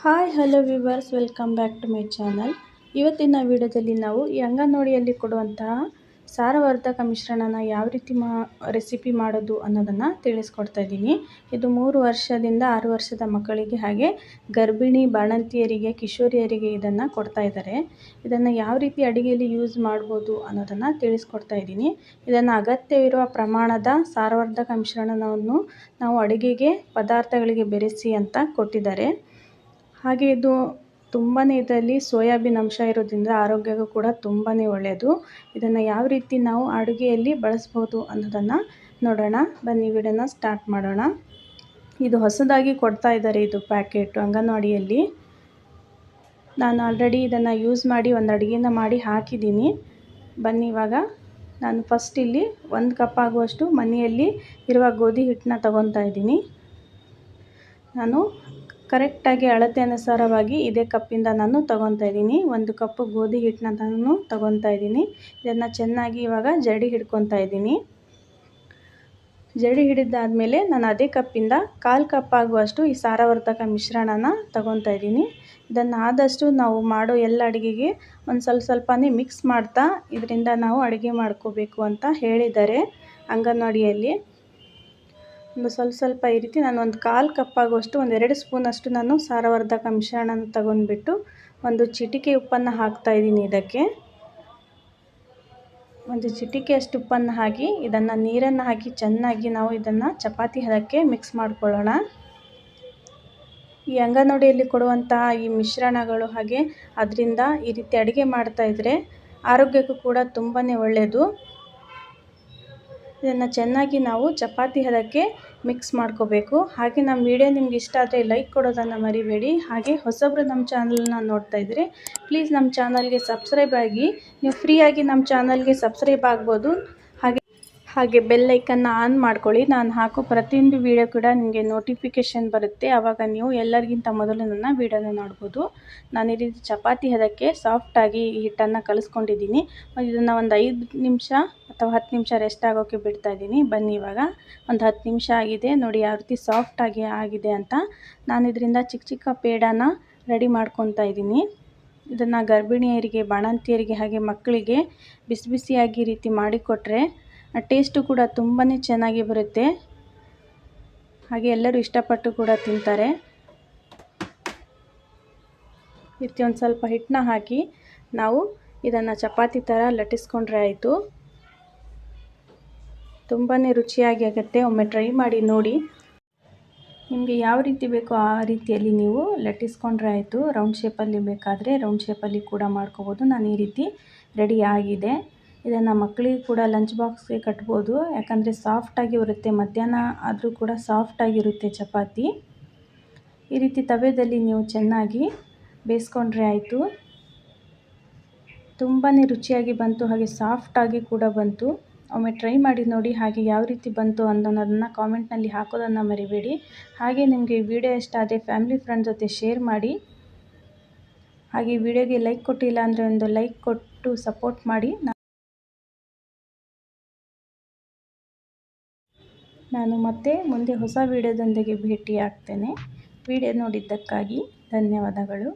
Hi hello viewers, welcome back to my channel. ಇವತ್ತಿನ ವಿಡಿಯೋದಲ್ಲಿ ನಾವು ಈ ಅಂಗನವಾಡಿಯಲ್ಲಿ ಕೊಡುವಂತಹ ಸಾರವರ್ಧಕ ಮಿಶ್ರಣನ ಯಾವ ರೀತಿ ರೆಸಿಪಿ ಮಾಡೋದು ಅನ್ನೋದನ್ನು ತಿಳಿಸ್ಕೊಡ್ತಾ ಇದ್ದೀನಿ. ಇದು 3 ವರ್ಷದಿಂದ 6 ವರ್ಷದ ಮಕ್ಕಳಿಗೆ ಹಾಗೆ ಗರ್ಭಿಣಿ ಬಾಣಂತಿಯರಿಗೆ ಕಿಶೋರಿಯರಿಗೆ ಇದನ್ನು ಕೊಡ್ತಾ ಇದ್ದಾರೆ. ಇದನ್ನು ಯಾವ ರೀತಿ ಅಡುಗೆಯಲ್ಲಿ ಯೂಸ್ ಮಾಡ್ಬೋದು ಅನ್ನೋದನ್ನು ತಿಳಿಸ್ಕೊಡ್ತಾ ಇದ್ದೀನಿ. ಇದನ್ನು ಅಗತ್ಯವಿರುವ ಪ್ರಮಾಣದ ಸಾರವರ್ಧಕ ಮಿಶ್ರಣವನ್ನು ನಾವು ಅಡುಗೆಗೆ ಪದಾರ್ಥಗಳಿಗೆ ಬೆರೆಸಿ ಅಂತ ಕೊಟ್ಟಿದ್ದಾರೆ. ಹಾಗೆ ಇದು ತುಂಬಾ ಇದರಲ್ಲಿ ಸೋಯಾಬೀನ್ ಅಂಶ ಇರೋದ್ರಿಂದ ಆರೋಗ್ಯಕ್ಕೂ ಕೂಡ ತುಂಬಾ ಒಳ್ಳೆಯದು. ಇದನ್ನು ಯಾವ ರೀತಿ ನಾವು ಅಡುಗೆಯಲ್ಲಿ ಬಳಸ್ಬೋದು ಅನ್ನೋದನ್ನು ನೋಡೋಣ. ಬನ್ನಿ ವಿಡಿಯೋನ ಸ್ಟಾರ್ಟ್ ಮಾಡೋಣ. ಇದು ಹೊಸದಾಗಿ ಕೊಡ್ತಾ ಇದ್ದಾರೆ, ಇದು ಪ್ಯಾಕೆಟು ಅಂಗನವಾಡಿಯಲ್ಲಿ. ನಾನು ಆಲ್ರೆಡಿ ಇದನ್ನು ಯೂಸ್ ಮಾಡಿ ಒಂದು ಅಡುಗೆನ ಮಾಡಿ ಹಾಕಿದ್ದೀನಿ. ಬನ್ನಿ ಇವಾಗ ನಾನು ಫಸ್ಟ್ ಇಲ್ಲಿ 1 ಕಪ್ ಆಗುವಷ್ಟು ಮನೆಯಲ್ಲಿ ಇರುವ ಗೋಧಿ ಹಿಟ್ಟನ್ನ ತಗೊತಾ ಇದ್ದೀನಿ. ನಾನು ಕರೆಕ್ಟಾಗಿ ಅಳತೆ ಅನುಸಾರವಾಗಿ ಇದೇ ಕಪ್ಪಿಂದ ನಾನು ತಗೊತಾ ಇದ್ದೀನಿ. 1 ಕಪ್ ಗೋಧಿ ಹಿಟ್ಟನ್ನ ನಾನು ತಗೊತಾ ಇದ್ದೀನಿ. ಇದನ್ನು ಚೆನ್ನಾಗಿ ಇವಾಗ ಜಡಿ ಹಿಡ್ಕೊತಾ ಇದ್ದೀನಿ. ಜಡಿ ಹಿಡಿದಾದಮೇಲೆ ನಾನು ಅದೇ ಕಪ್ಪಿಂದ 1/4 ಕಪ್ ಆಗುವಷ್ಟು ಈ ಸಾರವರ್ಧಕ ಮಿಶ್ರಣನ ತಗೊತಾ ಇದ್ದೀನಿ. ಇದನ್ನು ಆದಷ್ಟು ನಾವು ಮಾಡೋ ಎಲ್ಲ ಅಡುಗೆಗೆ ಒಂದು ಸ್ವಲ್ಪನೇ ಮಿಕ್ಸ್ ಮಾಡ್ತಾ ಇದರಿಂದ ನಾವು ಅಡುಗೆ ಮಾಡ್ಕೋಬೇಕು ಅಂತ ಹೇಳಿದ್ದಾರೆ ಅಂಗನವಾಡಿಯಲ್ಲಿ. ಒಂದು ಸ್ವಲ್ಪ ಈ ರೀತಿ ನಾನು ಒಂದು 1/4 ಕಪ್ ಆಗುವಷ್ಟು 1-2 ಸ್ಪೂನಷ್ಟು ನಾನು ಸಾರವರ್ಧಕ ಮಿಶ್ರಣನ ತಗೊಂಡ್ಬಿಟ್ಟು ಒಂದು ಚಿಟಿಕೆ ಉಪ್ಪನ್ನು ಹಾಕ್ತಾ ಇದ್ದೀನಿ. ಇದಕ್ಕೆ ಒಂದು ಚಿಟಿಕೆಯಷ್ಟು ಉಪ್ಪನ್ನು ಹಾಕಿ ಇದನ್ನು ನೀರನ್ನು ಹಾಕಿ ಚೆನ್ನಾಗಿ ನಾವು ಇದನ್ನು ಚಪಾತಿ ಹದಕ್ಕೆ ಮಿಕ್ಸ್ ಮಾಡ್ಕೊಳ್ಳೋಣ. ಈ ಅಂಗನವಾಡಿಯಲ್ಲಿ ಕೊಡುವಂತಹ ಈ ಮಿಶ್ರಣಗಳು ಹಾಗೆ ಅದರಿಂದ ಈ ರೀತಿ ಅಡುಗೆ ಮಾಡ್ತಾಯಿದ್ರೆ ಆರೋಗ್ಯಕ್ಕೂ ಕೂಡ ತುಂಬಾ ಒಳ್ಳೆಯದು. ಇದನ್ನು ಚೆನ್ನಾಗಿ ನಾವು ಚಪಾತಿ ಹದಕ್ಕೆ ಮಿಕ್ಸ್ ಮಾಡ್ಕೋಬೇಕು. ಹಾಗೆ ನಮ್ಮ ವಿಡಿಯೋ ನಿಮ್ಗೆ ಇಷ್ಟ ಆದರೆ ಲೈಕ್ ಕೊಡೋದನ್ನು ಮರಿಬೇಡಿ. ಹಾಗೆ ಹೊಸಬ್ರು ನಮ್ಮ ಚಾನಲ್ನ ನೋಡ್ತಾ ಇದ್ದರೆ ಪ್ಲೀಸ್ ನಮ್ಮ ಚಾನಲ್ಗೆ ಸಬ್ಸ್ಕ್ರೈಬ್ ಆಗಿ. ನೀವು ಫ್ರೀಯಾಗಿ ನಮ್ಮ ಚಾನಲ್ಗೆ ಸಬ್ಸ್ಕ್ರೈಬ್ ಆಗ್ಬೋದು. ಹಾಗೆ ಬೆಲ್ ಐಕನ್ನ ಆನ್ ಮಾಡ್ಕೊಳ್ಳಿ. ನಾನು ಹಾಕೋ ಪ್ರತಿಯೊಂದು ವಿಡಿಯೋ ಕೂಡ ನಿಮಗೆ ನೋಟಿಫಿಕೇಷನ್ ಬರುತ್ತೆ. ಆವಾಗ ನೀವು ಎಲ್ಲರಿಗಿಂತ ಮೊದಲು ನನ್ನ ವಿಡಿಯೋನ ನೋಡ್ಬೋದು. ನಾನು ಈ ರೀತಿ ಚಪಾತಿ ಹದಕ್ಕೆ ಸಾಫ್ಟಾಗಿ ಈ ಹಿಟ್ಟನ್ನು ಕಲಿಸ್ಕೊಂಡಿದ್ದೀನಿ. ಇದನ್ನು ಒಂದು 5 ನಿಮಿಷ ಅಥವಾ 10 ನಿಮಿಷ ರೆಸ್ಟ್ ಆಗೋಕ್ಕೆ ಬಿಡ್ತಾ ಇದ್ದೀನಿ. ಬನ್ನಿ ಇವಾಗ ಒಂದು 10 ನಿಮಿಷ ಆಗಿದೆ ನೋಡಿ ಯಾವ ರೀತಿ ಸಾಫ್ಟಾಗಿ ಆಗಿದೆ ಅಂತ. ನಾನು ಇದರಿಂದ ಚಿಕ್ಕ ಪೇಡಾನ ರೆಡಿ ಮಾಡ್ಕೊತಾ ಇದ್ದೀನಿ. ಇದನ್ನು ಗರ್ಭಿಣಿಯರಿಗೆ, ಬಾಣಂತಿಯರಿಗೆ ಹಾಗೆ ಮಕ್ಕಳಿಗೆ ಬಿಸಿಯಾಗಿ ಈ ರೀತಿ ಮಾಡಿಕೊಟ್ರೆ ಟೇಸ್ಟು ಕೂಡ ತುಂಬಾ ಚೆನ್ನಾಗಿ ಬರುತ್ತೆ. ಹಾಗೆ ಎಲ್ಲರೂ ಇಷ್ಟಪಟ್ಟು ಕೂಡ ತಿಂತಾರೆ. ಈ ರೀತಿ ಒಂದು ಸ್ವಲ್ಪ ಹಿಟ್ಟನ್ನ ಹಾಕಿ ನಾವು ಇದನ್ನು ಚಪಾತಿ ಥರ ಲಟ್ಟಿಸ್ಕೊಂಡ್ರೆ ಆಯಿತು. ತುಂಬಾ ರುಚಿಯಾಗಿ ಆಗುತ್ತೆ. ಒಮ್ಮೆ ಟ್ರೈ ಮಾಡಿ ನೋಡಿ. ನಿಮಗೆ ಯಾವ ರೀತಿ ಬೇಕೋ ಆ ರೀತಿಯಲ್ಲಿ ನೀವು ಲಟ್ಟಿಸ್ಕೊಂಡ್ರೆ ಆಯಿತು. ರೌಂಡ್ ಶೇಪಲ್ಲಿ ಬೇಕಾದರೆ ರೌಂಡ್ ಶೇಪಲ್ಲಿ ಕೂಡ ಮಾಡ್ಕೋಬೋದು. ನಾನು ಈ ರೀತಿ ರೆಡಿ ಆಗಿದೆ. ಇದನ್ನು ಮಕ್ಕಳಿಗೆ ಕೂಡ ಲಂಚ್ ಬಾಕ್ಸ್ಗೆ ಕಟ್ಬೋದು. ಯಾಕಂದರೆ ಸಾಫ್ಟಾಗಿ ಬರುತ್ತೆ. ಮಧ್ಯಾಹ್ನ ಆದರೂ ಕೂಡ ಸಾಫ್ಟಾಗಿರುತ್ತೆ ಚಪಾತಿ. ಈ ರೀತಿ ತವೆಯಲ್ಲಿ ನೀವು ಚೆನ್ನಾಗಿ ಬೇಯಿಸ್ಕೊಂಡ್ರೆ ಆಯಿತು. ತುಂಬಾ ರುಚಿಯಾಗಿ ಬಂತು, ಹಾಗೆ ಸಾಫ್ಟಾಗಿ ಕೂಡ ಬಂತು. ಒಮ್ಮೆ ಟ್ರೈ ಮಾಡಿ ನೋಡಿ. ಹಾಗೆ ಯಾವ ರೀತಿ ಬಂತು ಅನ್ನೋದನ್ನು ಕಾಮೆಂಟ್ನಲ್ಲಿ ಹಾಕೋದನ್ನು ಮರಿಬೇಡಿ. ಹಾಗೆ ನಿಮಗೆ ವಿಡಿಯೋ ಇಷ್ಟ ಆದರೆ ಫ್ಯಾಮಿಲಿ ಫ್ರೆಂಡ್ ಜೊತೆ ಶೇರ್ ಮಾಡಿ. ಹಾಗೆ ವಿಡಿಯೋಗೆ ಲೈಕ್ ಕೊಟ್ಟಿಲ್ಲ ಅಂದರೆ ಒಂದು ಲೈಕ್ ಕೊಟ್ಟು ಸಪೋರ್ಟ್ ಮಾಡಿ. ನಾನು ಮತ್ತೆ ಮುಂದೆ ಹೊಸ ವಿಡಿಯೋದೊಂದಿಗೆ ಭೇಟಿ ಆಗ್ತೇನೆ. ವಿಡಿಯೋ ನೋಡಿದ್ದಕ್ಕಾಗಿ ಧನ್ಯವಾದಗಳು.